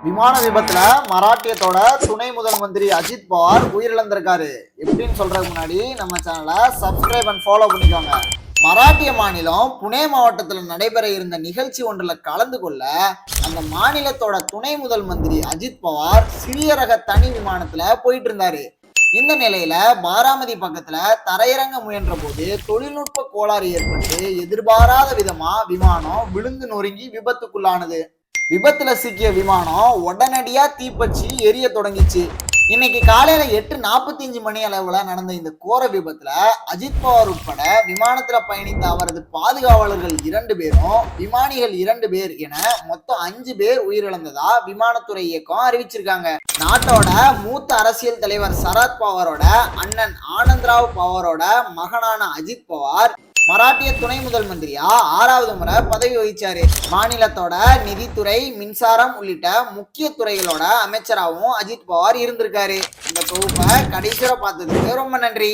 விமான விபத்துல மராட்டியத்தோட துணை முதல் மந்திரி அஜித் பவார் உயிரிழந்திருக்காரு. எப்படின்னு சொல்றதுக்கு முன்னாடி நம்ம சேனலை சப்ஸ்கிரைப் அண்ட் ஃபாலோ பண்ணிக்கோங்க. மராட்டிய மாநிலம் புனே மாவட்டத்தில் நடைபெற இருந்த நிகழ்ச்சி ஒன்றில் கலந்து கொள்ள அந்த மாநிலத்தோட துணை முதல் மந்திரி அஜித் பவார் சிறிய ரக தனி விமானத்துல போயிட்டு இருந்தாரு. இந்த நிலையில பாராமதி பக்கத்துல தரையிறங்க முயன்ற போது தொழில்நுட்ப கோளாறு ஏற்பட்டு எதிர்பாராத விதமா விமானம் விழுந்து நொறுங்கி விபத்துக்குள்ளானது. விபத்துல சிக்கிய விமானம் உடனடியா தீப்பற்றி எரிய தொடங்கிச்சு. இன்னைக்கு காலையில 8:45 மணி அளவுல நடந்த இந்த கோர விபத்துல அஜித் பவார் உட்பட விமானத்துல பயணித்த அவரது பாதுகாவலர்கள் 2 பேரும் விமானிகள் 2 பேர் என மொத்தம் 5 பேர் உயிரிழந்ததா விமானத்துறை இயக்கம் அறிவிச்சிருக்காங்க. நாட்டோட மூத்த அரசியல் தலைவர் சரத் பவாரோட அண்ணன் ஆனந்த்ராவ் பவாரோட மகனான அஜித் பவார் மராட்டிய துணை முதல் மந்திரியா 6வது முறை பதவி வகிச்சாரு. மாநிலத்தோட நிதித்துறை, மின்சாரம் உள்ளிட்ட முக்கிய துறைகளோட அமைச்சராகவும் அஜித் பவார் இருந்திருக்காரு. இந்த தொகுப்பை கடைசியா பார்த்ததுக்கு ரொம்ப நன்றி.